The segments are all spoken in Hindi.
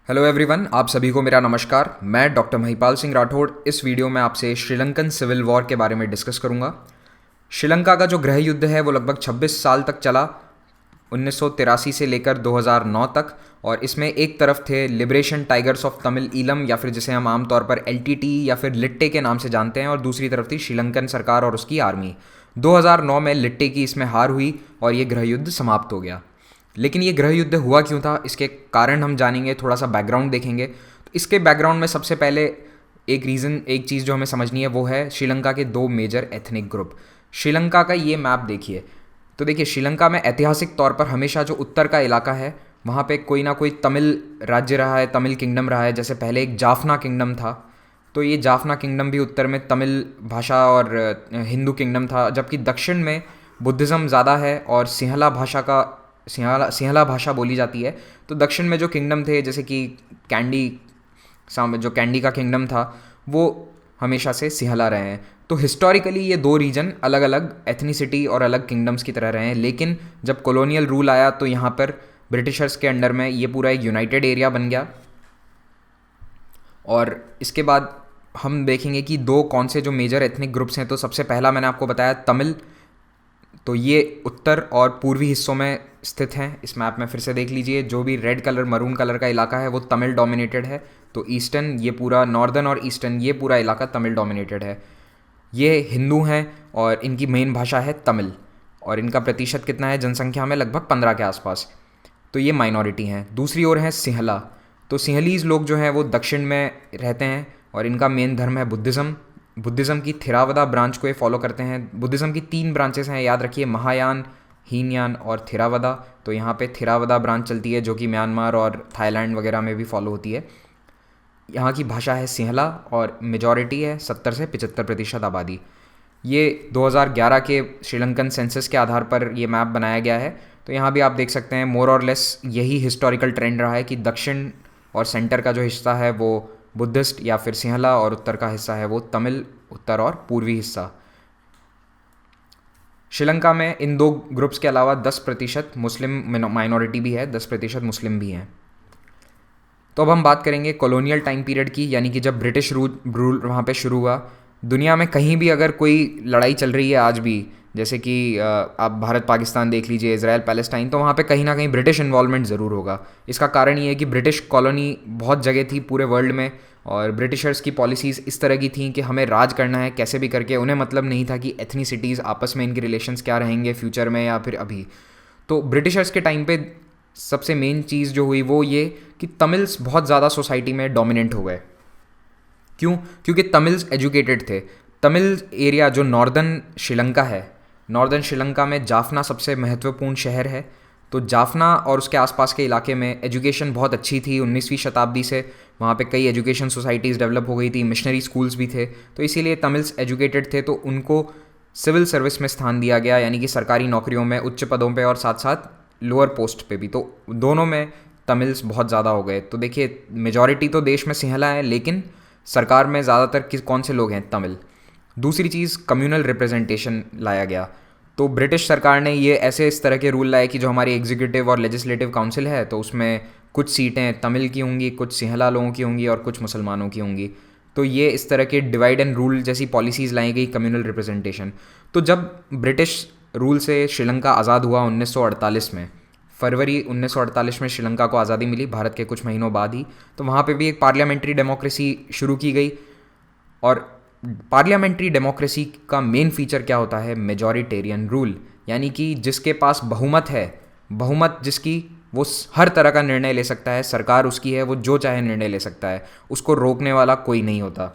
हेलो एवरीवन, आप सभी को मेरा नमस्कार। मैं डॉक्टर महिपाल सिंह राठौड़ इस वीडियो में आपसे श्रीलंकन सिविल वॉर के बारे में डिस्कस करूंगा। श्रीलंका का जो गृह युद्ध है वो लगभग 26 साल तक चला, 1983 से लेकर 2009 तक। और इसमें एक तरफ थे liberation tigers of Tamil Eelam, या फिर जिसे हम आमतौर पर एलटीटी या फिर लिट्टे के नाम से जानते हैं, और दूसरी तरफ थी श्रीलंकन सरकार और उसकी आर्मी। 2009 में लिट्टे की इसमें हार हुई और ये गृह युद्ध समाप्त हो गया। लेकिन ये गृह युद्ध हुआ क्यों था, इसके कारण हम जानेंगे, थोड़ा सा बैकग्राउंड देखेंगे। तो इसके बैकग्राउंड में सबसे पहले एक चीज़ जो हमें समझनी है वो है श्रीलंका के दो मेजर एथनिक ग्रुप। श्रीलंका का ये मैप देखिए, तो देखिए श्रीलंका में ऐतिहासिक तौर पर हमेशा जो उत्तर का इलाका है वहाँ पे कोई ना कोई तमिल राज्य रहा है, तमिल किंगडम रहा है। जैसे पहले एक जाफना किंगडम था, तो ये जाफना किंगडम भी उत्तर में तमिल भाषा और हिंदू किंगडम था, जबकि दक्षिण में बुद्धिज़्म ज़्यादा है और सिंहला भाषा बोली जाती है। तो दक्षिण में जो किंगडम थे, जैसे कि जो कैंडी का किंगडम था, वो हमेशा से सिंहला रहे हैं। तो हिस्टोरिकली ये दो रीजन अलग अलग एथनिसिटी और अलग किंगडम्स की तरह रहे हैं। लेकिन जब कॉलोनियल रूल आया तो यहाँ पर ब्रिटिशर्स के अंडर में ये पूरा एक यूनाइटेड एरिया बन गया। और इसके बाद हम देखेंगे कि दो कौन से जो मेजर एथनिक ग्रुप्स हैं। तो सबसे पहला मैंने आपको बताया तमिल, तो ये उत्तर और पूर्वी हिस्सों में स्थित हैं। इस मैप में फिर से देख लीजिए, जो भी रेड कलर मरून कलर का इलाका है वो तमिल डोमिनेटेड है। तो ईस्टर्न, ये पूरा नॉर्दर्न और ईस्टर्न, ये पूरा इलाका तमिल डोमिनेटेड है। ये हिंदू हैं और इनकी मेन भाषा है तमिल, और इनका प्रतिशत कितना है जनसंख्या में, लगभग 15 के आसपास। तो ये माइनॉरिटी हैं। दूसरी ओर है सिंहला। तो सिंहलीज लोग जो हैं वो दक्षिण में रहते हैं और इनका मेन धर्म है बुद्धिज़्म की थिरावदा ब्रांच को ये फॉलो करते हैं। बुद्धिज़्म की 3 ब्रांचेस हैं, याद रखिए, महायान, हीनयान और थिरावदा। तो यहाँ पे थिरावदा ब्रांच चलती है जो कि म्यांमार और थाईलैंड वगैरह में भी फॉलो होती है। यहाँ की भाषा है सिंहला और मेजॉरिटी है 70 से 75% आबादी। ये 2011 के श्रीलंकन सेंसस के आधार पर ये मैप बनाया गया है। तो यहाँ भी आप देख सकते हैं मोर और लेस यही हिस्टोरिकल ट्रेंड रहा है कि दक्षिण और सेंटर का जो हिस्सा है वो बुद्धिस्ट या फिर सिंहला, और उत्तर का हिस्सा है वो तमिल, उत्तर और पूर्वी हिस्सा। श्रीलंका में इन दो ग्रुप्स के अलावा 10% मुस्लिम माइनॉरिटी भी है, 10% मुस्लिम भी हैं। तो अब हम बात करेंगे कॉलोनियल टाइम पीरियड की, यानी कि जब ब्रिटिश रूल वहाँ पे शुरू हुआ। दुनिया में कहीं भी अगर कोई लड़ाई चल रही है आज भी, जैसे कि आप भारत पाकिस्तान देख लीजिए, इजराइल पैलेस्टाइन, तो वहाँ पे कहीं ना कहीं ब्रिटिश इन्वॉल्वमेंट ज़रूर होगा। इसका कारण ये है कि ब्रिटिश कॉलोनी बहुत जगह थी पूरे वर्ल्ड में, और ब्रिटिशर्स की पॉलिसीज़ इस तरह की थी कि हमें राज करना है कैसे भी करके। उन्हें मतलब नहीं था कि एथनिसिटीज़ आपस में इनके रिलेशंस क्या रहेंगे फ्यूचर में या फिर अभी। तो ब्रिटिशर्स के टाइम पे सबसे मेन चीज़ जो हुई वो ये कि तमिल्स बहुत ज़्यादा सोसाइटी में डोमिनेंट हो गए। क्यों? क्योंकि तमिल्स एजुकेटेड थे। तमिल एरिया जो नॉर्दर्न श्रीलंका है, नॉर्दर्न श्रीलंका में जाफना सबसे महत्वपूर्ण शहर है। तो जाफना और उसके आसपास के इलाके में एजुकेशन बहुत अच्छी थी 19वीं शताब्दी से। वहाँ पे कई एजुकेशन सोसाइटीज़ डेवलप हो गई थी, मिशनरी स्कूल्स भी थे। तो इसीलिए तमिल्स एजुकेटेड थे, तो उनको सिविल सर्विस में स्थान दिया गया, यानी कि सरकारी नौकरियों में उच्च पदों पे और साथ साथ लोअर पोस्ट पे भी। तो दोनों में तमिल्स बहुत ज़्यादा हो गए। तो देखिए मेजॉरिटी तो देश में सिंहला है, लेकिन सरकार में ज़्यादातर कौन से लोग हैं? तमिल। दूसरी चीज़, कम्युनल रिप्रेजेंटेशन लाया गया। तो ब्रिटिश सरकार ने ये इस तरह के रूल लाए कि जो हमारी एग्जीक्यूटिव और लेजिस्लेटिव काउंसिल है, तो उसमें कुछ सीटें तमिल की होंगी, कुछ सिंहला लोगों की होंगी और कुछ मुसलमानों की होंगी। तो ये इस तरह के डिवाइड एंड रूल जैसी पॉलिसीज़ लाई गई, कम्युनल रिप्रेजेंटेशन। तो जब ब्रिटिश रूल से श्रीलंका आज़ाद हुआ 1948 में, फरवरी 1948 में श्रीलंका को आज़ादी मिली, भारत के कुछ महीनों बाद ही। तो वहाँ पे भी एक पार्लियामेंट्री डेमोक्रेसी शुरू की गई। और पार्लियामेंट्री डेमोक्रेसी का मेन फीचर क्या होता है? मेजॉरिटेरियन रूल, यानी कि जिसके पास बहुमत है, बहुमत जिसकी, वो हर तरह का निर्णय ले सकता है। सरकार उसकी है, वो जो चाहे निर्णय ले सकता है, उसको रोकने वाला कोई नहीं होता।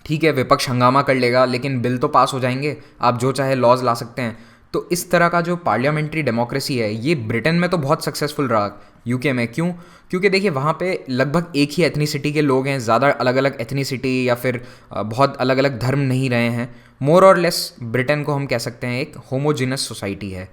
ठीक है, विपक्ष हंगामा कर लेगा लेकिन बिल तो पास हो जाएंगे, आप जो चाहे लॉज ला सकते हैं। तो इस तरह का जो पार्लियामेंट्री डेमोक्रेसी है, ये ब्रिटेन में तो बहुत सक्सेसफुल रहा, यूके में क्यों? क्योंकि देखिए वहाँ पे लगभग एक ही एथनिसिटी के लोग हैं, ज़्यादा अलग अलग एथनिसिटी या फिर बहुत अलग अलग धर्म नहीं रहे हैं। मोर और लेस ब्रिटेन को हम कह सकते हैं एक होमोजिनस सोसाइटी है।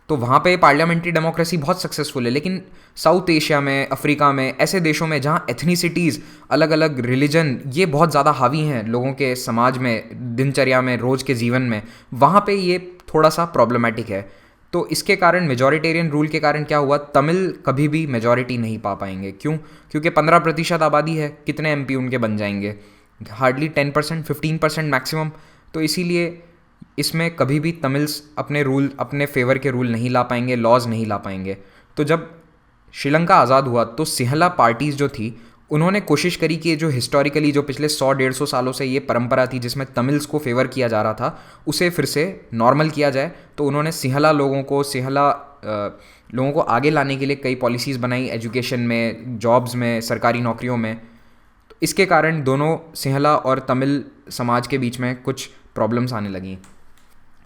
तो वहाँ पे पार्लियामेंट्री डेमोक्रेसी बहुत सक्सेसफुल है। लेकिन साउथ एशिया में, अफ्रीका में, ऐसे देशों में जहाँ एथनिसिटीज़, अलग अलग रिलीजन, ये बहुत ज़्यादा हावी हैं लोगों के समाज में, दिनचर्या में, रोज़ के जीवन में, वहाँ पे ये थोड़ा सा प्रॉब्लमेटिक है। तो इसके कारण मेजॉरिटेरियन रूल के कारण क्या हुआ, तमिल कभी भी मेजॉरिटी नहीं पा पाएंगे। क्यों? क्योंकि 15% आबादी है, कितने एमपी उनके बन जाएंगे? Hardly 10%, 15% maximum. तो इसीलिए इसमें कभी भी तमिल्स अपने रूल, अपने फेवर के रूल नहीं ला पाएंगे, लॉज नहीं ला पाएंगे। तो जब श्रीलंका आज़ाद हुआ तो सिंहला पार्टीज़ जो थी उन्होंने कोशिश करी कि जो हिस्टोरिकली जो पिछले 100-150 सालों से ये परंपरा थी जिसमें तमिल्स को फेवर किया जा रहा था, उसे फिर से नॉर्मल किया जाए। तो उन्होंने सिंहला लोगों को आगे लाने के लिए कई पॉलिसीज़ बनाई, एजुकेशन में, जॉब्स में, सरकारी नौकरियों में। तो इसके कारण दोनों सिंहला और तमिल समाज के बीच में कुछ प्रॉब्लम्स आने लगी।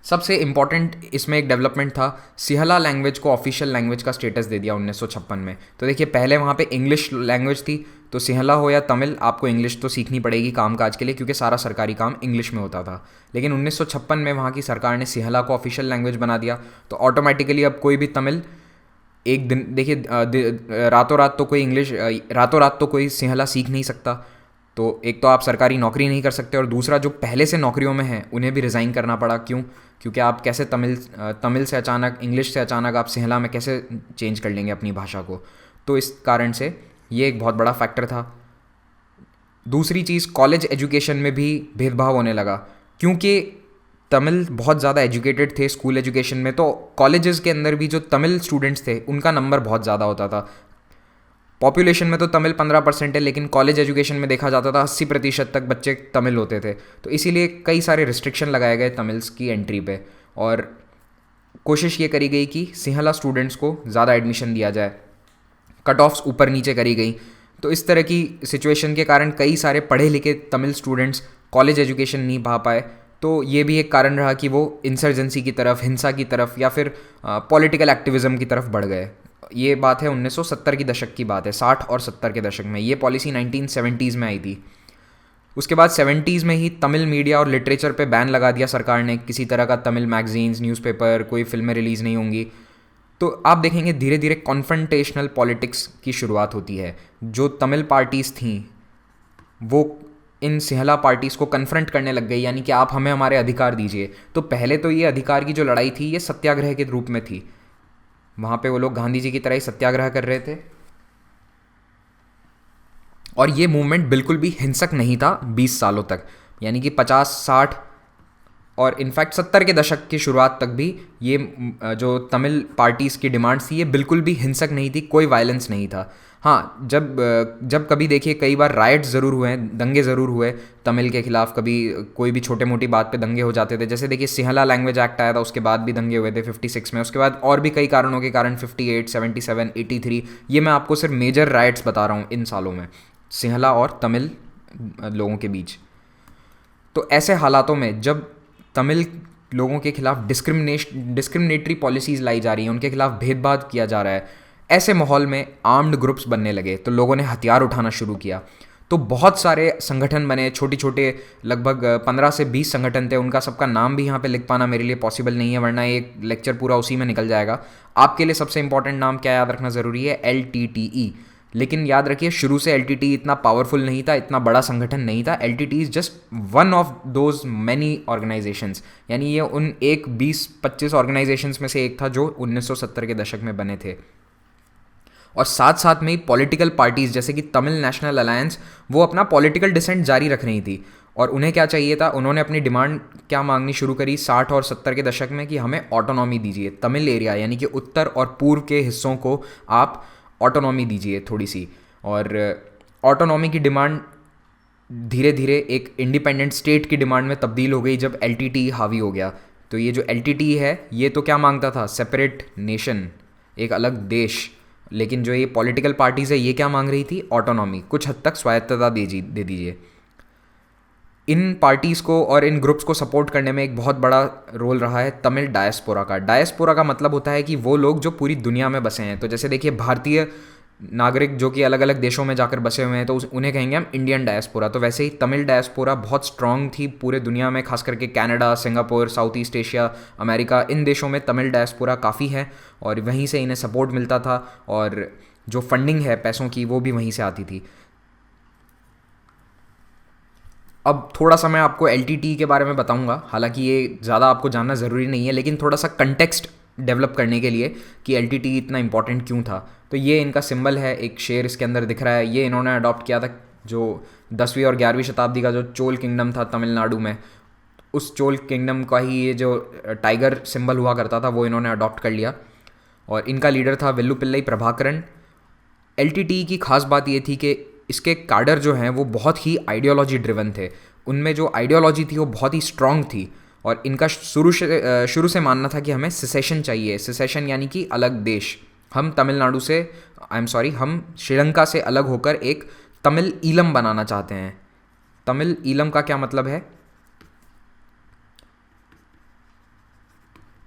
सबसे इम्पॉर्टेंट इसमें एक डेवलपमेंट था, सिंहला लैंग्वेज को ऑफिशियल लैंग्वेज का स्टेटस दे दिया 1956 में। तो देखिए, पहले वहाँ पे इंग्लिश लैंग्वेज थी, तो सिंहला हो या तमिल, आपको इंग्लिश तो सीखनी पड़ेगी कामकाज के लिए, क्योंकि सारा सरकारी काम इंग्लिश में होता था। लेकिन 1956 में वहाँ की सरकार ने सिंहला को ऑफिशियल लैंग्वेज बना दिया, तो ऑटोमेटिकली अब कोई भी तमिल एक दिन, देखिए रातों रात तो कोई सिंहला सीख नहीं सकता। तो एक तो आप सरकारी नौकरी नहीं कर सकते, और दूसरा जो पहले से नौकरियों में हैं उन्हें भी रिज़ाइन करना पड़ा। क्यों? क्योंकि आप कैसे तमिल से अचानक, इंग्लिश से अचानक आप सिंहला में कैसे चेंज कर लेंगे अपनी भाषा को? तो इस कारण से ये एक बहुत बड़ा फैक्टर था। दूसरी चीज़, कॉलेज एजुकेशन में भी भेदभाव होने लगा, क्योंकि तमिल बहुत ज़्यादा एजुकेटेड थे स्कूल एजुकेशन में, तो कॉलेजेस के अंदर भी जो तमिल स्टूडेंट्स थे उनका नंबर बहुत ज़्यादा होता था। पॉपुलेशन में तो तमिल 15% है, लेकिन कॉलेज एजुकेशन में देखा जाता था 80% तक बच्चे तमिल होते थे। तो इसीलिए कई सारे रिस्ट्रिक्शन लगाए गए तमिल्स की एंट्री पे, और कोशिश ये करी गई कि सिंहला स्टूडेंट्स को ज़्यादा एडमिशन दिया जाए, कट ऑफ्स ऊपर नीचे करी गई। तो इस तरह की सिचुएशन के कारण कई सारे पढ़े लिखे तमिल स्टूडेंट्स कॉलेज एजुकेशन नहीं पा पाए। तो ये भी एक कारण रहा कि वो इंसर्जेंसी की तरफ, हिंसा की तरफ, या फिर पॉलिटिकल एक्टिविज़म की तरफ बढ़ गए। ये बात है 1970 की दशक की बात है, 60 और 70 के दशक में। ये पॉलिसी 1970s में आई थी। उसके बाद 70s में ही तमिल मीडिया और लिटरेचर पे बैन लगा दिया सरकार ने, किसी तरह का तमिल मैगजीन्स, न्यूज़पेपर, कोई फिल्में रिलीज़ नहीं होंगी। तो आप देखेंगे धीरे धीरे कॉन्फ्रंटेशनल पॉलिटिक्स की शुरुआत होती है। जो तमिल पार्टीज़ थीं वो इन सिंहला पार्टीज़ को कन्फ्रंट करने लग गई, यानी कि आप हमें हमारे अधिकार दीजिए। तो पहले तो ये अधिकार की जो लड़ाई थी ये सत्याग्रह के रूप में थी। वहाँ पे वो लोग गांधी जी की तरह ही सत्याग्रह कर रहे थे, और ये मूवमेंट बिल्कुल भी हिंसक नहीं था 20 सालों तक, यानी कि 50, 60 और इनफैक्ट 70 के दशक की शुरुआत तक भी ये जो तमिल पार्टीज़ की डिमांड्स थी ये बिल्कुल भी हिंसक नहीं थी, कोई वायलेंस नहीं था। हाँ, जब कभी देखिए कई बार राइट्स ज़रूर हुए हैं, दंगे ज़रूर हुए तमिल के खिलाफ, कभी कोई भी छोटे मोटी बात पे दंगे हो जाते थे। जैसे देखिए सिंहला लैंग्वेज एक्ट आया था, उसके बाद भी दंगे हुए थे 56 में। उसके बाद और भी कई कारणों के कारण 58, 77, 83, ये मैं आपको सिर्फ मेजर राइट्स बता रहा हूँ इन सालों में सिंहला और तमिल लोगों के बीच। तो ऐसे हालातों में जब तमिल लोगों के खिलाफ डिस्क्रिमिनेटरी पॉलिसीज़ लाई जा रही हैं, उनके खिलाफ भेदभाव किया जा रहा है, ऐसे माहौल में आर्म्ड ग्रुप्स बनने लगे। तो लोगों ने हथियार उठाना शुरू किया। तो बहुत सारे संगठन बने, छोटे छोटे, लगभग 15 से 20 संगठन थे। उनका सबका नाम भी यहाँ पे लिख पाना मेरे लिए पॉसिबल नहीं है, वरना एक लेक्चर पूरा उसी में निकल जाएगा। आपके लिए सबसे इंपॉर्टेंट नाम क्या याद रखना ज़रूरी है? LTTE। लेकिन याद रखिए शुरू से LTTE इतना पावरफुल नहीं था, इतना बड़ा संगठन नहीं था। LTTE is just one of those many organisations, यानी ये उन 20-25 ऑर्गेनाइजेशंस में से एक था जो 1970 के दशक में बने थे। और साथ साथ में ही पॉलिटिकल पार्टीज़ जैसे कि तमिल नेशनल अलायंस, वो अपना पॉलिटिकल डिसेंट जारी रख रही थी। और उन्हें क्या चाहिए था? उन्होंने अपनी डिमांड क्या मांगनी शुरू करी 60 और 70 के दशक में कि हमें ऑटोनॉमी दीजिए, तमिल एरिया यानी कि उत्तर और पूर्व के हिस्सों को आप ऑटोनॉमी दीजिए थोड़ी सी। और ऑटोनॉमी की डिमांड धीरे धीरे एक इंडिपेंडेंट स्टेट की डिमांड में तब्दील हो गई जब LTTE हावी हो गया। तो ये जो LTTE है ये तो क्या मांगता था? सेपरेट नेशन, एक अलग देश। लेकिन जो ये पॉलिटिकल पार्टीज़ है ये क्या मांग रही थी? ऑटोनॉमी, कुछ हद तक स्वायत्तता दे दीजिए। इन पार्टीज़ को और इन ग्रुप्स को सपोर्ट करने में एक बहुत बड़ा रोल रहा है तमिल डायस्पोरा का। डायस्पोरा का मतलब होता है कि वो लोग जो पूरी दुनिया में बसे हैं। तो जैसे देखिए भारतीय नागरिक जो कि अलग अलग देशों में जाकर बसे हुए हैं तो उन्हें कहेंगे हम इंडियन डायस्पोरा। तो वैसे ही तमिल डायस्पोरा बहुत स्ट्रांग थी पूरे दुनिया में, खास करके Canada, Singapore, South East Asia, America, इन देशों में तमिल डायस्पोरा काफ़ी है और वहीं से इन्हें सपोर्ट मिलता था। और जो फंडिंग है पैसों की वो भी वहीं से आती थी। अब थोड़ा सा मैं आपको LTTE के बारे में बताऊंगा, हालांकि ये ज़्यादा आपको जानना ज़रूरी नहीं है, लेकिन थोड़ा सा कंटेक्स्ट डेवलप करने के लिए कि एलटीटी इतना इंपॉर्टेंट क्यों था। तो ये इनका सिंबल है, एक शेर इसके अंदर दिख रहा है, ये इन्होंने अडॉप्ट किया था जो 10वीं और 11वीं शताब्दी का जो चोल किंगडम था तमिलनाडु में, उस चोल किंगडम का ही ये जो टाइगर सिंबल हुआ करता था वो इन्होंने अडॉप्ट कर लिया। और इनका लीडर था वेल्लुपिल्लई प्रभाकरन। एलटीटी की खास बात ये थी कि इसके काडर जो हैं वो बहुत ही आइडियोलॉजी ड्रिवन थे, उनमें जो आइडियोलॉजी थी वो बहुत ही स्ट्रांग थी। और इनका शुरू से मानना था कि हमें सिसेशन चाहिए, सिसेशन यानी कि अलग देश। हम तमिलनाडु से हम श्रीलंका से अलग होकर एक तमिल ईलम बनाना चाहते हैं। तमिल ईलम का क्या मतलब है?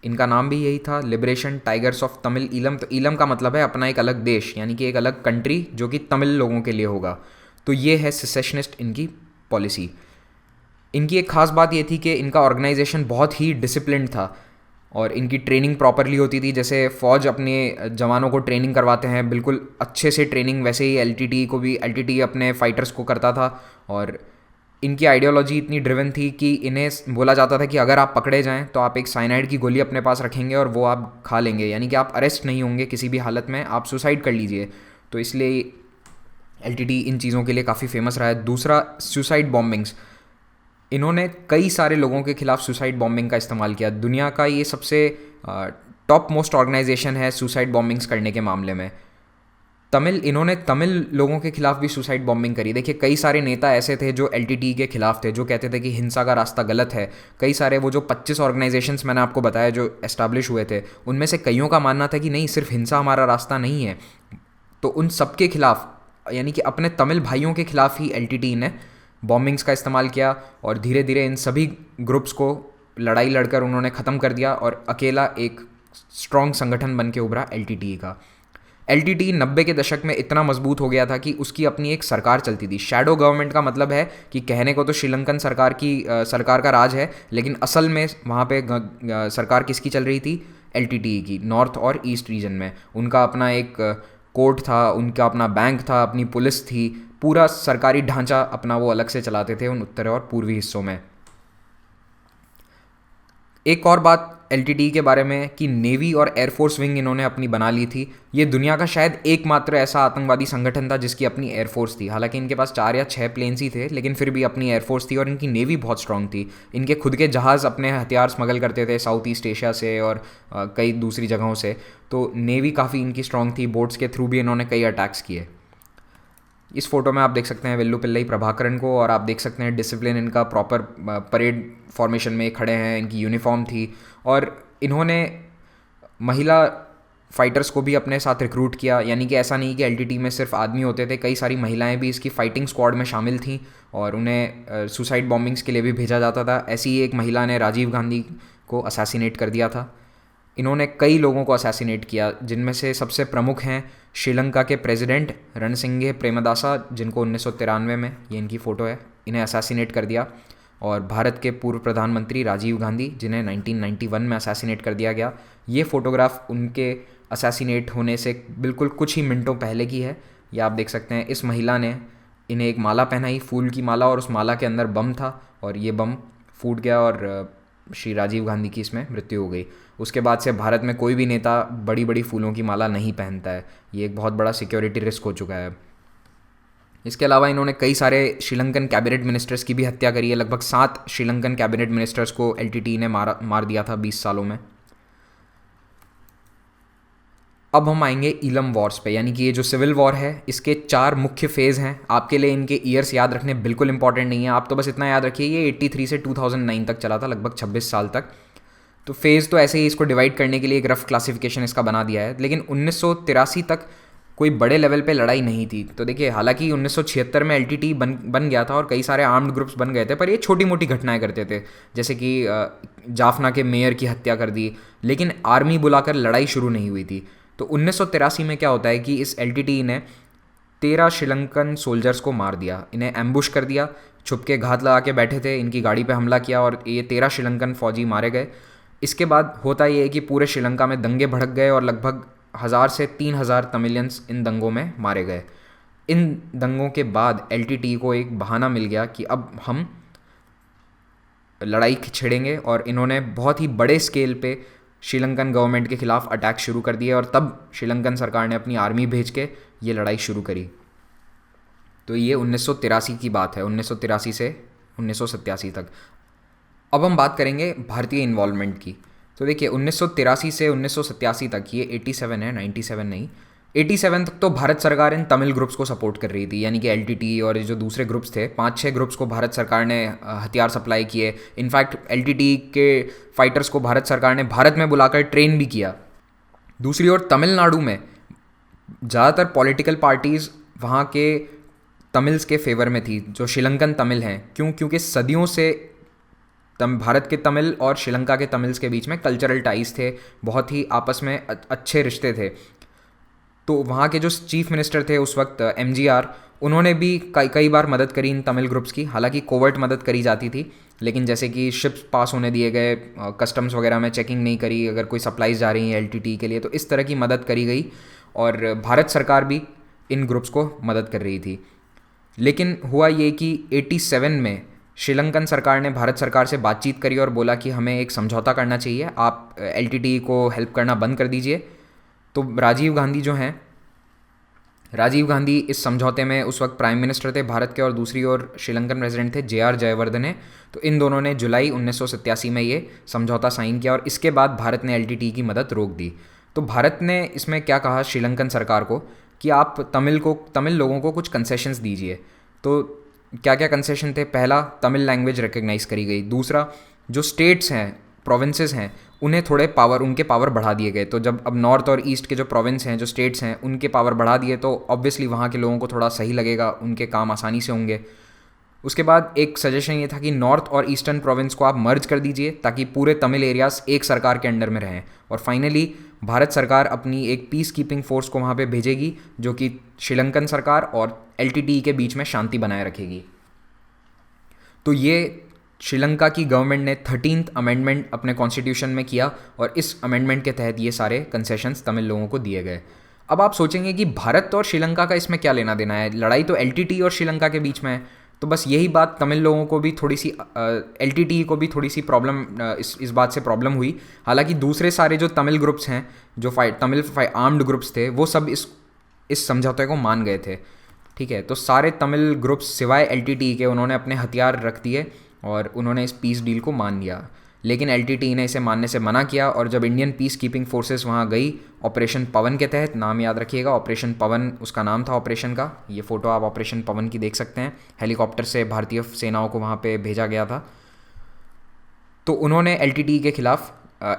इनका नाम भी यही था, liberation tigers of Tamil Eelam. तो ईलम का मतलब है अपना एक अलग देश, यानी कि एक अलग कंट्री जो कि तमिल लोगों के लिए होगा। तो ये है सिसेशनिस्ट इनकी पॉलिसी। इनकी एक ख़ास बात ये थी कि इनका ऑर्गेनाइजेशन बहुत ही डिसिप्लिन्ड था और इनकी ट्रेनिंग प्रॉपरली होती थी। जैसे फ़ौज अपने जवानों को ट्रेनिंग करवाते हैं बिल्कुल अच्छे से ट्रेनिंग, वैसे ही एलटीटी अपने फाइटर्स को करता था। और इनकी आइडियोलॉजी इतनी ड्रिवन थी कि इन्हें बोला जाता था कि अगर आप पकड़े जाएं तो आप एक साइनाइड की गोली अपने पास रखेंगे और वो आप खा लेंगे, यानी कि आप अरेस्ट नहीं होंगे किसी भी हालत में, आप सुसाइड कर लीजिए। तो इसलिए एलटीटी इन चीज़ों के लिए काफ़ी फेमस रहा है। दूसरा, सुसाइड बॉम्बिंग्स। इन्होंने कई सारे लोगों के खिलाफ सुसाइड बॉम्बिंग का इस्तेमाल किया। दुनिया का ये सबसे टॉप मोस्ट ऑर्गेनाइजेशन है सुसाइड बॉम्बिंग्स करने के मामले में। इन्होंने तमिल लोगों के खिलाफ भी सुसाइड बॉम्बिंग करी। देखिए, कई सारे नेता ऐसे थे जो एलटीटी के खिलाफ थे, जो कहते थे कि हिंसा का रास्ता गलत है। कई सारे वो जो 25 ऑर्गेनाइजेशंस मैंने आपको बताया जो एस्टैब्लिश हुए थे, उनमें से कईयों का मानना था कि नहीं, सिर्फ हिंसा हमारा रास्ता नहीं है। तो उन सब के खिलाफ, यानी कि अपने तमिल भाइयों के खिलाफ ही एलटीटी ने बॉम्बिंग्स का इस्तेमाल किया और धीरे धीरे इन सभी ग्रुप्स को लड़ाई लड़कर उन्होंने ख़त्म कर दिया और अकेला एक स्ट्रॉन्ग संगठन बन के उभरा एलटीटी का। एलटीटी 90 के दशक में इतना मजबूत हो गया था कि उसकी अपनी एक सरकार चलती थी। शैडो गवर्नमेंट का मतलब है कि कहने को तो श्रीलंकन सरकार का राज है, लेकिन असल में वहाँ पे सरकार किसकी चल रही थी? एलटीटी की। नॉर्थ और ईस्ट रीजन में उनका अपना एक कोर्ट था, उनका अपना बैंक था, अपनी पुलिस थी, पूरा सरकारी ढांचा अपना वो अलग से चलाते थे उन उत्तरी और पूर्वी हिस्सों में। एक और बात एलटीटी के बारे में कि नेवी और एयरफोर्स विंग इन्होंने अपनी बना ली थी। ये दुनिया का शायद एकमात्र ऐसा आतंकवादी संगठन था जिसकी अपनी एयरफोर्स थी। हालांकि इनके पास 4 या 6 प्लेन्स ही थे, लेकिन फिर भी अपनी एयरफोर्स थी और इनकी नेवी बहुत स्ट्रांग थी। इनके खुद के जहाज़ अपने हथियार स्मगल करते थे साउथ ईस्ट एशिया से और कई दूसरी जगहों से। तो नेवी काफ़ी इनकी स्ट्रांग थी, बोट्स के थ्रू भी इन्होंने कई अटैक्स किए। इस फोटो में आप देख सकते हैं वेल्लुपिल्लई प्रभाकरन को, और आप देख सकते हैं डिसिप्लिन इनका प्रॉपर परेड फॉर्मेशन में खड़े हैं, इनकी यूनिफॉर्म थी। और इन्होंने महिला फाइटर्स को भी अपने साथ रिक्रूट किया, यानी कि ऐसा नहीं कि एलटीटी में सिर्फ आदमी होते थे, कई सारी महिलाएं भी इसकी फाइटिंग स्क्वाड में शामिल थीं और उन्हें सुसाइड बॉम्बिंग्स के लिए भी भेजा जाता था। ऐसी ही एक महिला ने राजीव गांधी को असैसिनेट कर दिया था। इन्होंने कई लोगों को असैसिनेट किया, जिनमें से सबसे प्रमुख हैं श्रीलंका के प्रेसिडेंट रणसिंघे प्रेमदासा, जिनको 1993 में, ये इनकी फ़ोटो है, इन्हें असैसिनेट कर दिया। और भारत के पूर्व प्रधानमंत्री राजीव गांधी, जिन्हें 1991 में असैसिनेट कर दिया गया। ये फ़ोटोग्राफ उनके असैसिनेट होने से बिल्कुल कुछ ही मिनटों पहले की है। ये आप देख सकते हैं, इस महिला ने इन्हें एक माला पहनाई, फूल की माला, और उस माला के अंदर बम था और ये बम फूट गया और श्री राजीव गांधी की इसमें मृत्यु हो गई। उसके बाद से भारत में कोई भी नेता बड़ी बड़ी फूलों की माला नहीं पहनता है। ये एक बहुत बड़ा सिक्योरिटी रिस्क हो चुका है। इसके अलावा इन्होंने कई सारे श्रीलंकन कैबिनेट मिनिस्टर्स की भी हत्या करी है। लगभग 7 श्रीलंकन कैबिनेट मिनिस्टर्स को एलटीटी ने मार दिया था 20 सालों में। अब हम आएंगे ईलम वॉर्स पे, यानी कि ये जो सिविल वॉर है इसके 4 मुख्य फेज़ हैं। आपके लिए इनके ईयर्स याद रखने बिल्कुल इंपॉर्टेंट नहीं है, आप तो बस इतना याद रखिए ये 83 से 2009 तक चला था, लगभग 26 साल तक। तो फेज़ तो ऐसे ही इसको डिवाइड करने के लिए एक रफ क्लासिफिकेशन इसका बना दिया है। लेकिन 1983 तक कोई बड़े लेवल पे लड़ाई नहीं थी। तो देखिए, हालांकि 1976 में एलटीटी बन गया था और कई सारे आर्म्ड ग्रुप्स बन गए थे, पर ये छोटी मोटी घटनाएं करते थे, जैसे कि जाफना के मेयर की हत्या कर दी, लेकिन आर्मी बुलाकर लड़ाई शुरू नहीं हुई थी। तो 1983 में क्या होता है कि इस एलटीटी ने 13 श्रीलंकन सोल्जर्स को मार दिया, इन्हें एम्बुश कर दिया, छुप के घात लगा के बैठे थे, इनकी गाड़ी पे हमला किया और ये 13 श्रीलंकन फौजी मारे गए। इसके बाद होता ये है कि पूरे श्रीलंका में दंगे भड़क गए और लगभग 1000 से 3000 तमिलियंस इन दंगों में मारे गए। इन दंगों के बाद एलटीटी को एक बहाना मिल गया कि अब हम लड़ाई छेड़ेंगे, और इन्होंने बहुत ही बड़े स्केल पे श्रीलंकन गवर्नमेंट के खिलाफ अटैक शुरू कर दिए और तब श्रीलंकन सरकार ने अपनी आर्मी भेज के ये लड़ाई शुरू करी। तो ये 1983 की बात है, 1983 से 1987 तक। अब हम बात करेंगे भारतीय इन्वॉल्वमेंट की। तो देखिए 1983 से 1987 तक, ये 87 है, 97 नहीं, 87 तक तो भारत सरकार इन तमिल ग्रुप्स को सपोर्ट कर रही थी, यानी कि एलटीटी और जो दूसरे ग्रुप्स थे, 5-6 ग्रुप्स को भारत सरकार ने हथियार सप्लाई किए। इनफैक्ट एलटीटी के फाइटर्स को भारत सरकार ने भारत में बुलाकर ट्रेन भी किया। दूसरी ओर तमिलनाडु में ज़्यादातर पॉलिटिकल पार्टीज़ वहाँ के तमिल्स के फेवर में थी, जो श्रीलंकन तमिल हैं। क्योंकि सदियों से भारत के तमिल और श्रीलंका के तमिल्स के बीच में कल्चरल टाइज थे, बहुत ही आपस में अच्छे रिश्ते थे। तो वहाँ के जो चीफ मिनिस्टर थे उस वक्त, एमजीआर, उन्होंने भी कई बार मदद करी इन तमिल ग्रुप्स की। हालांकि कोवर्ट मदद करी जाती थी, लेकिन जैसे कि शिप्स पास होने दिए गए, कस्टम्स वगैरह में चेकिंग नहीं करी अगर कोई सप्लाईज जा रही हैं एलटीटी के लिए, तो इस तरह की मदद करी गई और भारत सरकार भी इन ग्रुप्स को मदद कर रही थी। लेकिन हुआ ये कि 87 में श्रीलंकन सरकार ने भारत सरकार से बातचीत करी और बोला कि हमें एक समझौता करना चाहिए, आप एलटीटी को हेल्प करना बंद कर दीजिए। तो राजीव गांधी जो हैं, राजीव गांधी इस समझौते में उस वक्त प्राइम मिनिस्टर थे भारत के, और दूसरी ओर श्रीलंकन प्रेसिडेंट थे JR जयवर्धने। तो इन दोनों ने जुलाई 1987 में ये समझौता साइन किया और इसके बाद भारत ने एलटीटी की मदद रोक दी। तो भारत ने इसमें क्या कहा श्रीलंकन सरकार को कि आप तमिल लोगों को कुछ कंसेशंस दीजिए। तो क्या क्या कंसेशन थे? पहला, तमिल लैंग्वेज रिकग्नाइज़ करी गई। दूसरा, जो स्टेट्स हैं, प्रोविंसेस हैं, उन्हें थोड़े उनके पावर बढ़ा दिए गए। तो जब अब नॉर्थ और ईस्ट के जो प्रोविंस हैं, जो स्टेट्स हैं, उनके पावर बढ़ा दिए तो ऑब्वियसली वहाँ के लोगों को थोड़ा सही लगेगा, उनके काम आसानी से होंगे। उसके बाद एक सजेशन ये था कि नॉर्थ और ईस्टर्न प्रोविंस को आप मर्ज कर दीजिए ताकि पूरे तमिल एरियाज एक सरकार के अंडर में रहें। और फाइनली भारत सरकार अपनी एक पीस कीपिंग फोर्स को वहाँ पे भेजेगी, जो कि श्रीलंकन सरकार और एलटीटी के बीच में शांति बनाए रखेगी। तो ये श्रीलंका की गवर्नमेंट ने 13th अमेंडमेंट अपने कॉन्स्टिट्यूशन में किया और इस अमेंडमेंट के तहत ये सारे कंसेशंस तमिल लोगों को दिए गए। अब आप सोचेंगे कि भारत और श्रीलंका का इसमें क्या लेना देना है, लड़ाई तो एलटीटी और श्रीलंका के बीच में है। तो बस यही बात तमिल लोगों को भी थोड़ी सी, एलटीटी को भी थोड़ी सी प्रॉब्लम, इस बात से प्रॉब्लम हुई। हालांकि दूसरे सारे जो तमिल ग्रुप्स हैं, जो तमिल आर्म्ड ग्रुप्स थे, वो सब इस समझौते को मान गए थे। ठीक है, तो सारे तमिल ग्रुप्स सिवाय एलटीटी के, उन्होंने अपने हथियार रख दिए और उन्होंने इस पीस डील को मान लिया। लेकिन एलटीटी ने इसे मानने से मना किया और जब इंडियन पीस कीपिंग फोर्सेस वहाँ गई ऑपरेशन पवन के तहत, नाम याद रखिएगा, ऑपरेशन पवन उसका नाम था ऑपरेशन का। ये फ़ोटो आप ऑपरेशन पवन की देख सकते हैं, हेलीकॉप्टर से भारतीय सेनाओं को वहाँ पे भेजा गया था। तो उन्होंने एलटीटी के खिलाफ,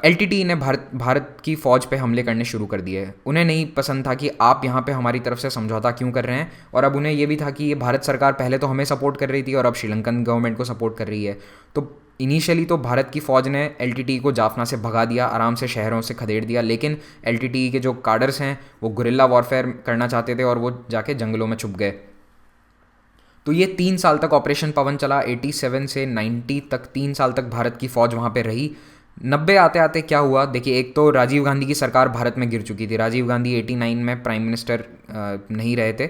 एलटीटी ने भारत की फ़ौज पे हमले करने शुरू कर दिए। उन्हें नहीं पसंद था कि आप यहाँ पे हमारी तरफ से समझौता क्यों कर रहे हैं, और अब उन्हें ये भी था कि ये भारत सरकार पहले तो हमें सपोर्ट कर रही थी और अब श्रीलंकन गवर्नमेंट को सपोर्ट कर रही है। तो इनिशियली तो भारत की फ़ौज ने एलटीटी को जाफना से भगा दिया, आराम से शहरों से खदेड़ दिया। लेकिन एलटीटी के जो काडर्स हैं वो गुरिल्ला वॉरफेयर करना चाहते थे और वो जाके जंगलों में छुप गए। तो ये 3 साल तक ऑपरेशन पवन चला, 87 से 90 तक 3 साल तक भारत की फ़ौज वहाँ पे रही। 90 आते आते क्या हुआ, देखिए, एक तो राजीव गांधी की सरकार भारत में गिर चुकी थी। राजीव गांधी 89 में प्राइम मिनिस्टर नहीं रहे थे।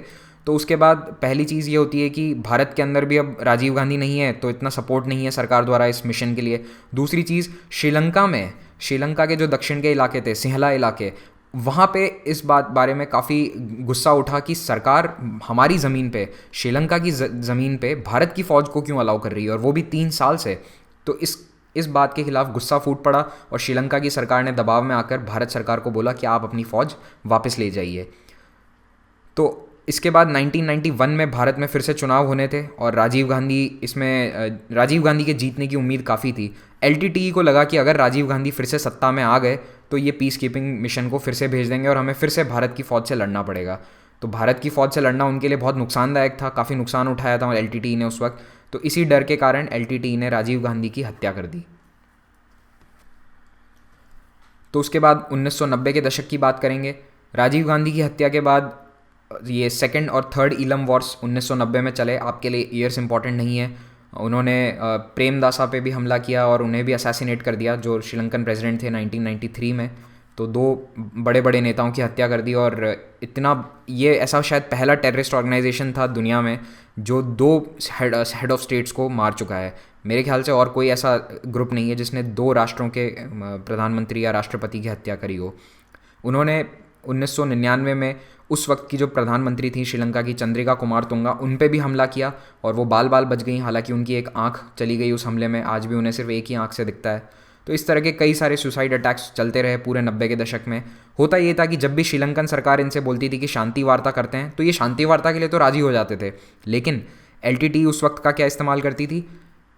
तो उसके बाद पहली चीज़ ये होती है कि भारत के अंदर भी अब राजीव गांधी नहीं है, तो इतना सपोर्ट नहीं है सरकार द्वारा इस मिशन के लिए। दूसरी चीज़, श्रीलंका के जो दक्षिण के इलाके थे, सिंहला इलाके, वहाँ पे इस बारे में काफ़ी गुस्सा उठा कि सरकार हमारी ज़मीन पे, श्रीलंका की ज़मीन पे भारत की फ़ौज को क्यों अलाउ कर रही है, और वो भी 3 साल से। तो इस बात के खिलाफ गुस्सा फूट पड़ा और श्रीलंका की सरकार ने दबाव में आकर भारत सरकार को बोला कि आप अपनी फ़ौज वापस ले जाइए। तो इसके बाद 1991 में भारत में फिर से चुनाव होने थे और राजीव गांधी के जीतने की उम्मीद काफ़ी थी। एलटीटी को लगा कि अगर राजीव गांधी फिर से सत्ता में आ गए तो ये पीस कीपिंग मिशन को फिर से भेज देंगे और हमें फिर से भारत की फ़ौज से लड़ना पड़ेगा। तो भारत की फ़ौज से लड़ना उनके लिए बहुत नुकसानदायक था, काफ़ी नुकसान उठाया था एलटीटी ने उस वक्त। तो इसी डर के कारण एलटीटी ने राजीव गांधी की हत्या कर दी। तो उसके बाद 1990 के दशक की बात करेंगे। राजीव गांधी की हत्या के बाद ये 2nd और 3rd ईलम वॉर्स 1990 में चले। आपके लिए ईयर्स इंपॉर्टेंट नहीं है। उन्होंने प्रेमदासा पे भी हमला किया और उन्हें भी असैसिनेट कर दिया, जो श्रीलंकन प्रेसिडेंट थे 1993 में। तो 2 बड़े बड़े नेताओं की हत्या कर दी और ये ऐसा शायद पहला टेररिस्ट ऑर्गेनाइजेशन था दुनिया में जो 2 हेड ऑफ स्टेट्स को मार चुका है। मेरे ख्याल से और कोई ऐसा ग्रुप नहीं है जिसने 2 राष्ट्रों के प्रधानमंत्री या राष्ट्रपति की हत्या करी हो। उन्होंने 1999 में उस वक्त की जो प्रधानमंत्री थी श्रीलंका की, चंद्रिका कुमारतुंगा, उन पे भी हमला किया और वो बाल बाल बच गई। हालांकि उनकी एक आंख चली गई उस हमले में, आज भी उन्हें सिर्फ एक ही आंख से दिखता है। तो इस तरह के कई सारे सुसाइड अटैक्स चलते रहे पूरे 90 के दशक में। होता ये था कि जब भी श्रीलंकन सरकार इनसे बोलती थी कि शांति वार्ता करते हैं, तो ये शांति वार्ता के लिए तो राज़ी हो जाते थे, लेकिन एलटीटी उस वक्त का क्या इस्तेमाल करती थी,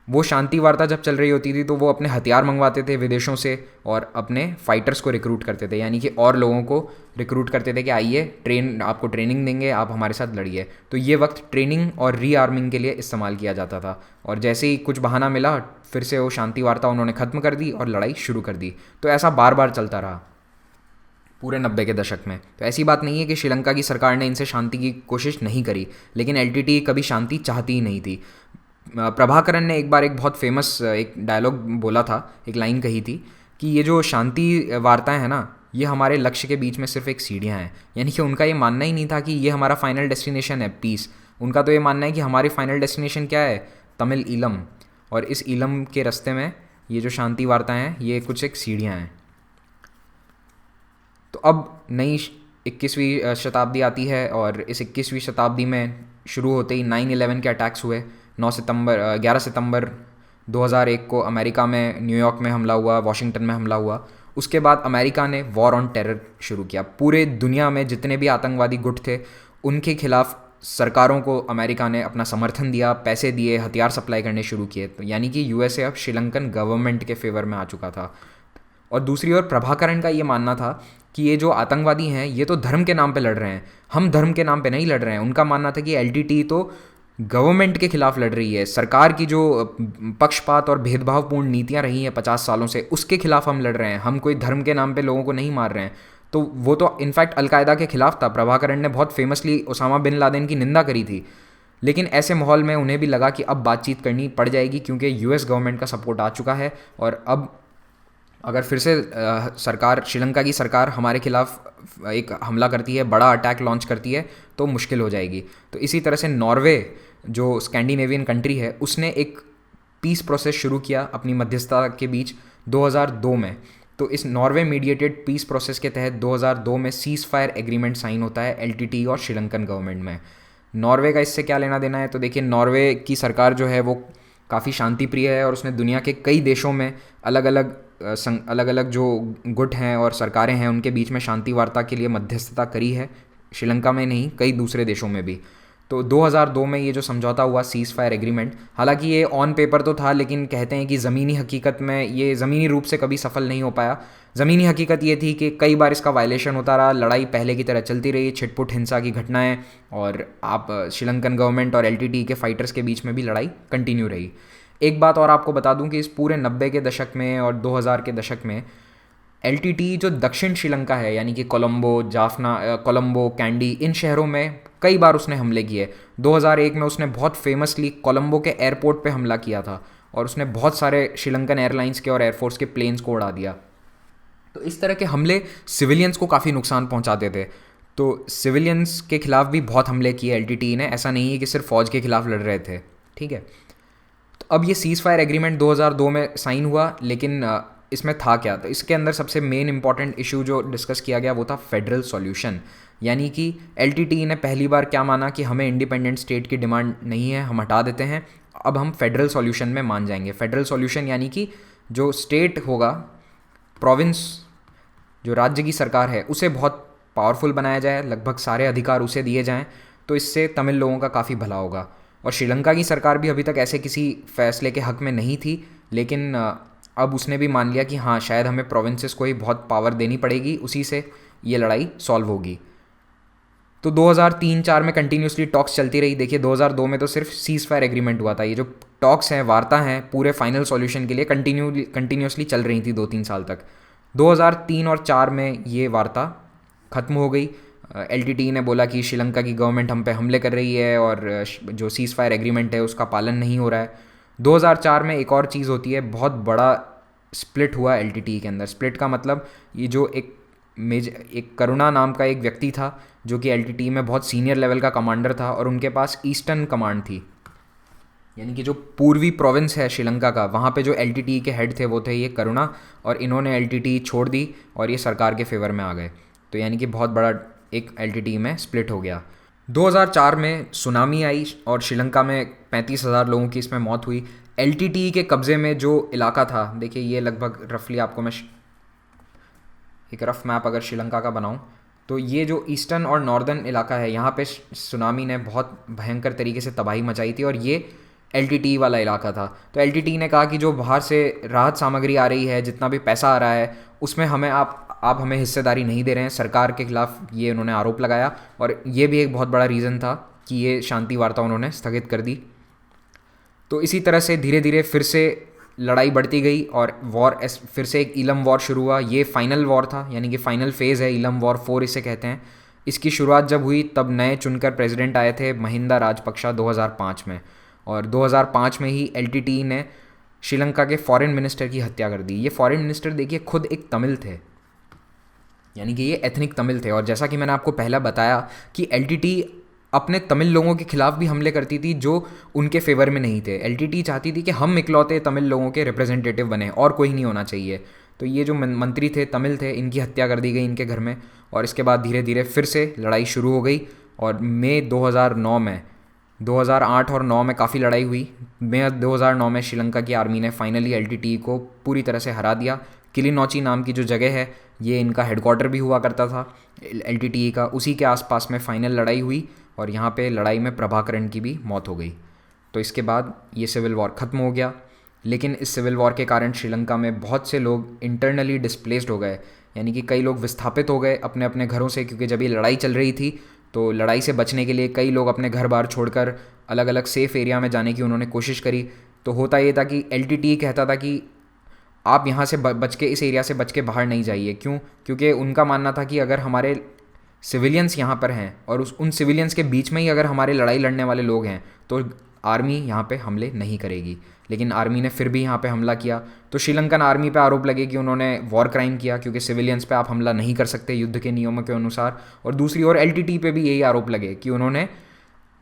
वो शांति वार्ता जब चल रही होती थी तो वो अपने हथियार मंगवाते थे विदेशों से और अपने फाइटर्स को रिक्रूट करते थे, यानी कि और लोगों को रिक्रूट करते थे कि आइए आपको ट्रेनिंग देंगे, आप हमारे साथ लड़िए। तो ये वक्त ट्रेनिंग और रीआर्मिंग के लिए इस्तेमाल किया जाता था, और जैसे ही कुछ बहाना मिला फिर से वो शांति वार्ता उन्होंने ख़त्म कर दी और लड़ाई शुरू कर दी। तो ऐसा बार बार चलता रहा पूरे 90 के दशक में। तो ऐसी बात नहीं है कि श्रीलंका की सरकार ने इनसे शांति की कोशिश नहीं करी, लेकिन एलटीटी कभी शांति चाहती ही नहीं थी। प्रभाकरण ने एक बार एक बहुत फेमस एक डायलॉग बोला था, एक लाइन कही थी कि ये जो शांति वार्ताएं हैं ना, ये हमारे लक्ष्य के बीच में सिर्फ एक सीढ़ियाँ हैं। यानी कि उनका ये मानना ही नहीं था कि ये हमारा फाइनल डेस्टिनेशन है पीस। उनका तो ये मानना है कि हमारी फाइनल डेस्टिनेशन क्या है, तमिल ईलम, और इस ईलम के रास्ते में ये जो शांति वार्ताएं हैं ये कुछ एक सीढ़ियाँ हैं। तो अब नई 21वीं शताब्दी आती है और इस 21वीं शताब्दी में शुरू होते ही 9/11 के अटैक्स हुए। 11 सितंबर 2001 को अमेरिका में न्यूयॉर्क में हमला हुआ, वॉशिंगटन में हमला हुआ। उसके बाद अमेरिका ने वॉर ऑन टेरर शुरू किया। पूरे दुनिया में जितने भी आतंकवादी गुट थे उनके खिलाफ सरकारों को अमेरिका ने अपना समर्थन दिया, पैसे दिए, हथियार सप्लाई करने शुरू किए। तो यानी कि यूएसए अब श्रीलंकन गवर्नमेंट के फेवर में आ चुका था। और दूसरी ओर प्रभाकरण का ये मानना था कि ये जो आतंकवादी हैं ये तो धर्म के नाम पे लड़ रहे हैं, हम धर्म के नाम पे नहीं लड़ रहे हैं। उनका मानना था कि एलटीटी तो गवर्नमेंट के खिलाफ लड़ रही है, सरकार की जो पक्षपात और भेदभावपूर्ण नीतियां रही हैं 50 सालों से, उसके खिलाफ हम लड़ रहे हैं, हम कोई धर्म के नाम पे लोगों को नहीं मार रहे हैं। तो वो तो इनफैक्ट अलकायदा के खिलाफ था। प्रभाकरण ने बहुत फेमसली ओसामा बिन लादेन की निंदा करी थी। लेकिन ऐसे माहौल में उन्हें भी लगा कि अब बातचीत करनी पड़ जाएगी, क्योंकि यूएस गवर्नमेंट का सपोर्ट आ चुका है, और अब अगर फिर से सरकार, श्रीलंका की सरकार हमारे खिलाफ एक हमला करती है, बड़ा अटैक लॉन्च करती है, तो मुश्किल हो जाएगी। तो इसी तरह से नॉर्वे, जो स्कैंडिनेवियन कंट्री है, उसने एक पीस प्रोसेस शुरू किया अपनी मध्यस्थता के बीच 2002 में। तो इस नॉर्वे मीडिएटेड पीस प्रोसेस के तहत 2002 में सीज़ फायर एग्रीमेंट साइन होता है एलटीटी और श्रीलंकन गवर्नमेंट में। नॉर्वे का इससे क्या लेना देना है, तो देखिए नॉर्वे की सरकार जो है वो काफ़ी शांति प्रिय है और उसने दुनिया के कई देशों में अलग अलग जो गुट हैं और सरकारें हैं उनके बीच में शांति वार्ता के लिए मध्यस्थता करी है। श्रीलंका में नहीं, कई दूसरे देशों में भी। तो 2002 में ये जो समझौता हुआ सीज़ फायर एग्रीमेंट, हालांकि ये ऑन पेपर तो था, लेकिन कहते हैं कि ज़मीनी हकीकत में ये ज़मीनी रूप से कभी सफल नहीं हो पाया। ज़मीनी हकीकत ये थी कि कई बार इसका वायलेशन होता रहा, लड़ाई पहले की तरह चलती रही, छिटपुट हिंसा की घटनाएं, और आप श्रीलंकन गवर्नमेंट और एलटीटी के फाइटर्स के बीच में भी लड़ाई कंटिन्यू रही। एक बात और आपको बता दूं कि इस पूरे 90 के दशक में और 2000 के दशक में एलटीटी जो दक्षिण श्रीलंका है, यानी कि कोलंबो, कैंडी, इन शहरों में कई बार उसने हमले किए। 2001 में उसने बहुत फेमसली कोलंबो के एयरपोर्ट पे हमला किया था और उसने बहुत सारे श्रीलंकन एयरलाइंस के और एयरफोर्स के प्लेन्स को उड़ा दिया। तो इस तरह के हमले सिविलियंस को काफ़ी नुकसान पहुंचाते थे। तो सिविलियंस के खिलाफ भी बहुत हमले किए एलटीटी ने, ऐसा नहीं है कि सिर्फ फ़ौज के खिलाफ लड़ रहे थे, ठीक है। तो अब ये सीज़ फायर एग्रीमेंट 2002 में साइन हुआ, लेकिन इसमें था क्या, तो इसके अंदर सबसे मेन इंपॉर्टेंट इशू जो डिस्कस किया गया वो था फेडरल सॉल्यूशन। यानी कि एलटीटी ने पहली बार क्या माना कि हमें इंडिपेंडेंट स्टेट की डिमांड नहीं है, हम हटा देते हैं, अब हम फेडरल सॉल्यूशन में मान जाएंगे। फेडरल सॉल्यूशन यानी कि जो स्टेट होगा, प्रोविंस, जो राज्य की सरकार है, उसे बहुत पावरफुल बनाया जाए, लगभग सारे अधिकार उसे दिए जाएं, तो इससे तमिल लोगों का काफ़ी भला होगा। और श्रीलंका की सरकार भी अभी तक ऐसे किसी फैसले के हक में नहीं थी, लेकिन अब उसने भी मान लिया कि हाँ, शायद हमें प्रोविंसेस को ही बहुत पावर देनी पड़ेगी, उसी से ये लड़ाई सॉल्व होगी। तो 2003-04 में कंटिन्यूसली टॉक्स चलती रही। देखिए 2002 में तो सिर्फ सीज़ फायर एग्रीमेंट हुआ था, ये जो टॉक्स हैं, वार्ता हैं, पूरे फाइनल सॉल्यूशन के लिए कंटिन्यूसली चल रही थी 2-3 साल तक। 2003 और 4 में ये वार्ता ख़त्म हो गई। एलटीटी ने बोला कि श्रीलंका की गवर्नमेंट हम पे हमले कर रही है और जो सीज़ फायर एग्रीमेंट है उसका पालन नहीं हो रहा है। 2004 में एक और चीज़ होती है, बहुत बड़ा स्प्लिट हुआ एलटीटी के अंदर। स्प्लिट का मतलब ये जो एक करुणा नाम का एक व्यक्ति था जो कि एलटीटी में बहुत सीनियर लेवल का कमांडर था और उनके पास ईस्टर्न कमांड थी, यानी कि जो पूर्वी प्रोविंस है श्रीलंका का, वहाँ पे जो एलटीटीई के हेड थे वो थे ये करुणा, और इन्होंने एलटीटीई छोड़ दी और ये सरकार के फेवर में आ गए। तो यानी कि बहुत बड़ा एक एलटीटीई में स्प्लिट हो गया। 2004 में सुनामी आई और श्रीलंका में 35,000 लोगों की इसमें मौत हुई। एलटीटीई के कब्ज़े में जो इलाका था, देखिए ये लगभग रफली आपको मैं एक रफ मैप अगर श्रीलंका का बनाऊं, तो ये जो ईस्टर्न और नॉर्दर्न इलाका है, यहाँ पे सुनामी ने बहुत भयंकर तरीके से तबाही मचाई थी और ये एलटीटीई वाला इलाका था। तो एलटीटीई ने कहा कि जो बाहर से राहत सामग्री आ रही है, जितना भी पैसा आ रहा है, उसमें हमें आप हमें हिस्सेदारी नहीं दे रहे हैं। सरकार के खिलाफ ये उन्होंने आरोप लगाया और ये भी एक बहुत बड़ा रीज़न था कि ये शांति वार्ता उन्होंने स्थगित कर दी। तो इसी तरह से धीरे धीरे फिर से लड़ाई बढ़ती गई और वॉर फिर से एक ईलम वॉर शुरू हुआ। ये फाइनल वॉर था, यानी कि फाइनल फेज़ है, ईलम वॉर 4 इसे कहते हैं। इसकी शुरुआत जब हुई तब नए चुनकर प्रेसिडेंट आए थे महिंदा राजपक्षा 2005 में, और 2005 में ही एलटीटीई ने श्रीलंका के फॉरेन मिनिस्टर की हत्या कर दी। ये फॉरेन मिनिस्टर देखिए खुद एक तमिल थे, यानी कि ये एथनिक तमिल थे। और जैसा कि मैंने आपको पहला बताया कि एलटीटीई अपने तमिल लोगों के खिलाफ भी हमले करती थी जो उनके फेवर में नहीं थे। एलटीटीई चाहती थी कि हम इकलौते तमिल लोगों के रिप्रेजेंटेटिव बने और कोई नहीं होना चाहिए। तो ये जो मंत्री थे तमिल थे, इनकी हत्या कर दी गई इनके घर में, और इसके बाद धीरे धीरे फिर से लड़ाई शुरू हो गई। और मई 2009 में, 2008 और 9 में काफ़ी लड़ाई हुई। मई 2009 में श्रीलंका की आर्मी ने फाइनली एलटीटीई को पूरी तरह से हरा दिया। किलिनौची नाम की जो जगह है, ये इनका हेडक्वार्टर भी हुआ करता था एलटीटीई का, उसी के आसपास में फाइनल लड़ाई हुई और यहाँ पे लड़ाई में प्रभाकरण की भी मौत हो गई। तो इसके बाद ये सिविल वॉर ख़त्म हो गया। लेकिन इस सिविल वॉर के कारण श्रीलंका में बहुत से लोग इंटरनली डिस्प्लेस्ड हो गए, यानी कि कई लोग विस्थापित हो गए अपने अपने घरों से, क्योंकि जब ये लड़ाई चल रही थी तो लड़ाई से बचने के लिए कई लोग अपने घर बार छोड़कर अलग अलग सेफ़ एरिया में जाने की उन्होंने कोशिश करी। तो होता ये था कि एलटीटीई कहता था कि आप यहाँ से बच के, इस एरिया से बच के बाहर नहीं जाइए। क्यों? क्योंकि उनका मानना था कि अगर हमारे सिविलियंस यहाँ पर हैं और उन सिविलियंस के बीच में ही अगर हमारे लड़ाई लड़ने वाले लोग हैं तो आर्मी यहाँ पे हमले नहीं करेगी। लेकिन आर्मी ने फिर भी यहाँ पे हमला किया। तो श्रीलंकन आर्मी पे आरोप लगे कि उन्होंने वॉर क्राइम किया, क्योंकि सिविलियंस पे आप हमला नहीं कर सकते युद्ध के नियमों के अनुसार। और दूसरी ओर एलटीटीई पे भी यही आरोप लगे कि उन्होंने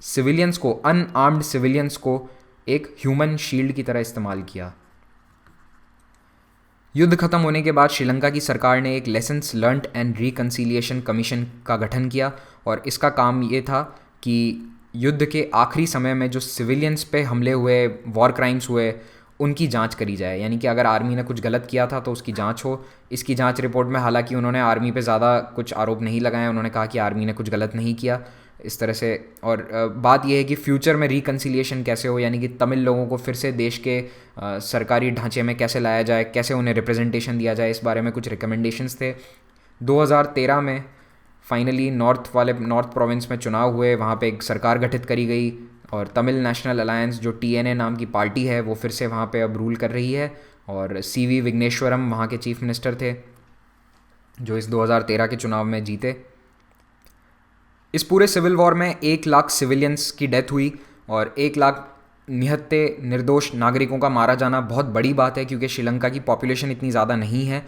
सिविलियंस को, अनआर्म्ड सिविलियंस को एक ह्यूमन शील्ड की तरह इस्तेमाल किया। युद्ध खत्म होने के बाद श्रीलंका की सरकार ने एक lessons learned and reconciliation commission का गठन किया, और इसका काम ये था कि युद्ध के आखिरी समय में जो सिविलियंस पे हमले हुए, वॉर क्राइम्स हुए, उनकी जांच करी जाए। यानी कि अगर आर्मी ने कुछ गलत किया था तो उसकी जांच हो। इसकी जांच रिपोर्ट में हालांकि उन्होंने आर्मी पे ज़्यादा कुछ आरोप नहीं लगाए, उन्होंने कहा कि आर्मी ने कुछ गलत नहीं किया इस तरह से। और बात यह है कि फ्यूचर में रिकन्सिलिएशन कैसे हो, यानी कि तमिल लोगों को फिर से देश के सरकारी ढांचे में कैसे लाया जाए, कैसे उन्हें रिप्रेजेंटेशन दिया जाए, इस बारे में कुछ रिकमेंडेशंस थे। 2013 में फाइनली नॉर्थ प्रोविंस में चुनाव हुए, वहाँ पे एक सरकार गठित करी गई और तमिल नेशनल अलायंस जो TNA नाम की पार्टी है वो फिर से वहाँ पे अब रूल कर रही है। और CV विघ्नेश्वरम वहाँ के चीफ मिनिस्टर थे जो इस 2013 के चुनाव में जीते। इस पूरे सिविल वॉर में 1 लाख सिविलियंस की डेथ हुई और 1 लाख निहत्थे निर्दोष नागरिकों का मारा जाना बहुत बड़ी बात है, क्योंकि श्रीलंका की पॉपुलेशन इतनी ज़्यादा नहीं है।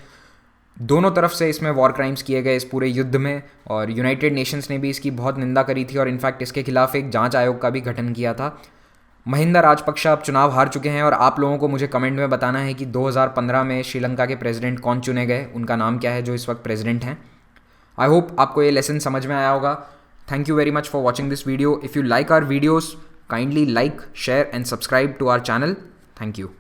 दोनों तरफ से इसमें वॉर क्राइम्स किए गए इस पूरे युद्ध में, और यूनाइटेड नेशंस ने भी इसकी बहुत निंदा करी थी और इनफैक्ट इसके खिलाफ एक जांच आयोग का भी गठन किया था। महिंदा राजपक्षा अब चुनाव हार चुके हैं और आप लोगों को मुझे कमेंट में बताना है कि 2015 में श्रीलंका के प्रेसिडेंट कौन चुने गए, उनका नाम क्या है जो इस वक्त प्रेसिडेंट हैं। आई होप आपको ये लेसन समझ में आया होगा। Thank you very much for watching this video. If you like our videos, kindly like, share and subscribe to our channel. Thank you.